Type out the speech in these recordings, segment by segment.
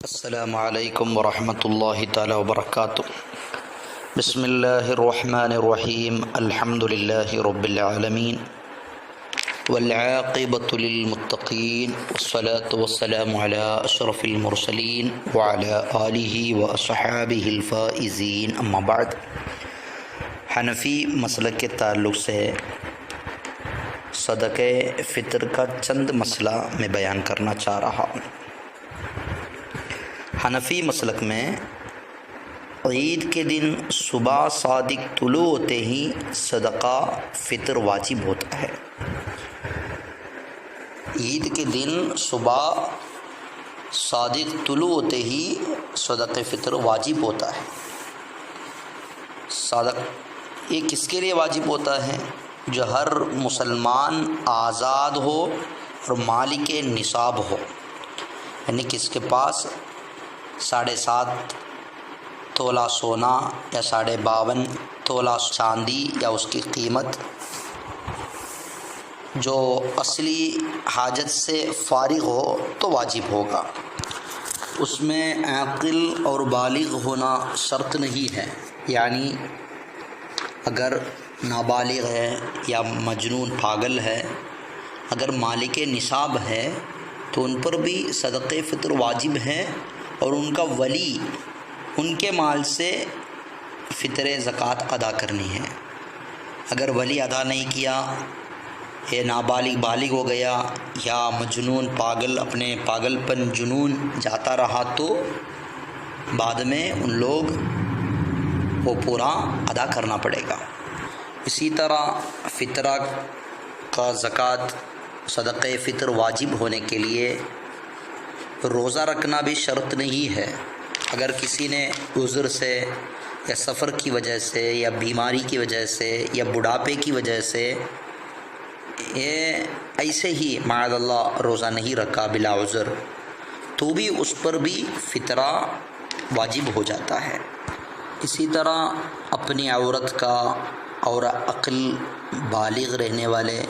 السلام علیکم ورحمۃ اللہ تعالی وبرکاتہ۔ بسم اللہ الرحمن الرحیم، الحمد للہ رب العالمین والعاقبۃ للمتقین والصلاة والسلام علی اشرف المرسلین وعلی آلہ واصحابہ الفائزین، اما بعد۔ حنفی مسلک کے تعلق سے صدقہ فطر کا چند مسئلہ میں بیان کرنا چاہ رہا ہوں۔ حنفی مسلک میں عید کے دن صبح صادق طلوع ہوتے ہی صدقہ فطر واجب ہوتا ہے۔ عید کے دن صبح صادق طلوع ہوتے ہی صدقہ فطر واجب ہوتا ہے۔ یہ کس کے لیے واجب ہوتا ہے؟ جو ہر مسلمان آزاد ہو اور مالک نصاب ہو، یعنی کس کے پاس 7.5 تولہ سونا یا 52.5 تولہ چاندی یا اس کی قیمت جو اصلی حاجت سے فارغ ہو تو واجب ہوگا۔ اس میں عاقل اور بالغ ہونا شرط نہیں ہے، یعنی اگر نابالغ ہے یا مجنون پاگل ہے، اگر مالک نصاب ہے تو ان پر بھی صدقہ فطر واجب ہے، اور ان کا ولی ان کے مال سے فطر زکوٰۃ ادا کرنی ہے۔ اگر ولی ادا نہیں کیا، یہ نابالغ بالغ ہو گیا یا مجنون پاگل اپنے پاگل پن جنون جاتا رہا تو بعد میں ان لوگ وہ پورا ادا کرنا پڑے گا۔ اسی طرح فطرہ کا زکوٰۃ صدقہ فطر واجب ہونے کے لیے روزہ رکھنا بھی شرط نہیں ہے۔ اگر کسی نے عذر سے یا سفر کی وجہ سے یا بیماری کی وجہ سے یا بڑھاپے کی وجہ سے یہ ایسے ہی معاذ اللہ روزہ نہیں رکھا بلا عذر، تو بھی اس پر بھی فطرہ واجب ہو جاتا ہے۔ اسی طرح اپنی عورت کا اور عقل بالغ رہنے والے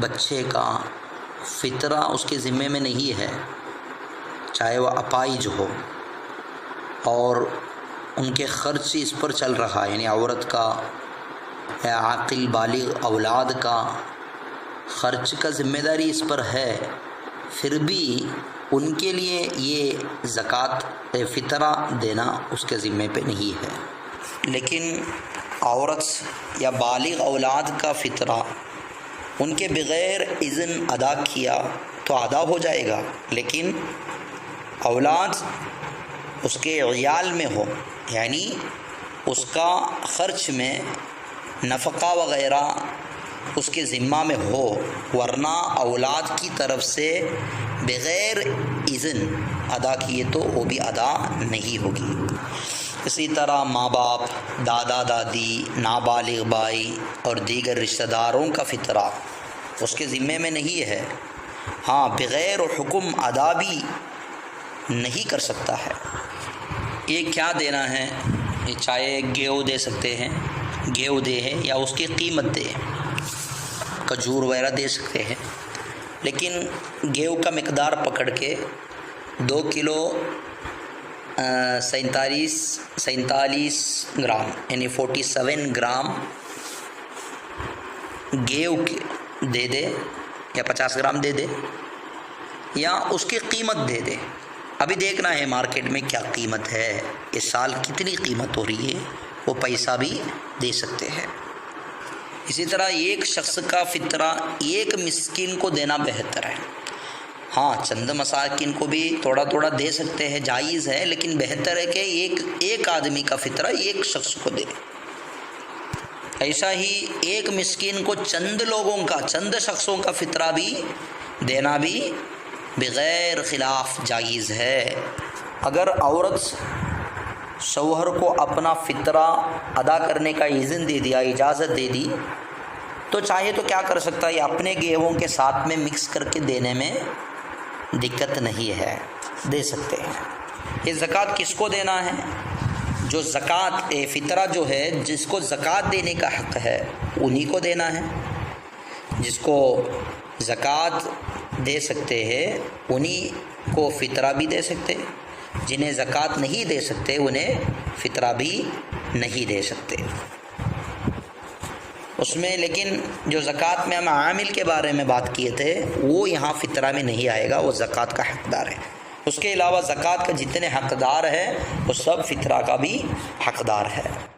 بچے کا فطرہ اس کے ذمے میں نہیں ہے، چاہے وہ اپائج ہو، اور ان کے خرچ اس پر چل رہا ہے، یعنی عورت کا یا عاقل بالغ اولاد کا خرچ کا ذمہ داری اس پر ہے، پھر بھی ان کے لیے یہ زکوٰۃ فطرہ دینا اس کے ذمے پہ نہیں ہے۔ لیکن عورت یا بالغ اولاد کا فطرہ ان کے بغیر اذن ادا کیا تو ادا ہو جائے گا، لیکن اولاد اس کے عیال میں ہو، یعنی اس کا خرچ میں نفقہ وغیرہ اس کے ذمہ میں ہو، ورنہ اولاد کی طرف سے بغیر اذن ادا کیے تو وہ بھی ادا نہیں ہوگی۔ اسی طرح ماں باپ، دادا دادی، نابالغ بھائی اور دیگر رشتہ داروں کا فطرہ اس کے ذمے میں نہیں ہے، ہاں بغیر حکم ادا بھی نہیں کر سکتا ہے۔ یہ کیا دینا ہے؟ یہ چاہے گیہوں دے سکتے ہیں، گیہوں دے ہے یا اس کی قیمت دے، کھجور وغیرہ دے سکتے ہیں، لیکن گیہوں کا مقدار پکڑ کے 2 کلو 47 گرام یعنی 47 گرام گیہوں دے دے یا 50 گرام دے دے یا اس کی قیمت دے دے۔ ابھی دیکھنا ہے مارکیٹ میں کیا قیمت ہے، اس سال کتنی قیمت ہو رہی ہے، وہ پیسہ بھی دے سکتے ہیں۔ اسی طرح ایک شخص کا فطرہ ایک مسکین کو دینا بہتر ہے، ہاں چند مساکین کو بھی تھوڑا تھوڑا دے سکتے ہیں، جائز ہے، لیکن بہتر ہے کہ ایک آدمی کا فطرہ ایک شخص کو دے۔ ایسا ہی ایک مسکین کو چند شخصوں کا فطرہ بھی دینا بھی بغیر خلاف جائز ہے۔ اگر عورت شوہر کو اپنا فطرہ ادا کرنے کا اذن دے دیا، اجازت دے دی، تو چاہے تو کیا کر سکتا ہے، اپنے گیہوں کے ساتھ میں مکس کر کے دینے میں دقت نہیں ہے، دے سکتے ہیں۔ یہ زکوٰۃ کس کو دینا ہے؟ جو زکوٰۃ فطرہ جو ہے، جس کو زکوٰۃ دینے کا حق ہے انہی کو دینا ہے۔ جس کو زکوٰۃ دے سکتے ہیں انہی کو فطرہ بھی دے سکتے، جنہیں زکوٰۃ نہیں دے سکتے انہیں فطرہ بھی نہیں دے سکتے۔ اس میں لیکن جو زکوٰۃ میں ہم عامل کے بارے میں بات کیے تھے وہ یہاں فطرہ میں نہیں آئے گا، وہ زکوٰۃ کا حقدار ہے۔ اس کے علاوہ زکوٰۃ کا جتنے حقدار ہیں وہ سب فطرہ کا بھی حقدار ہے۔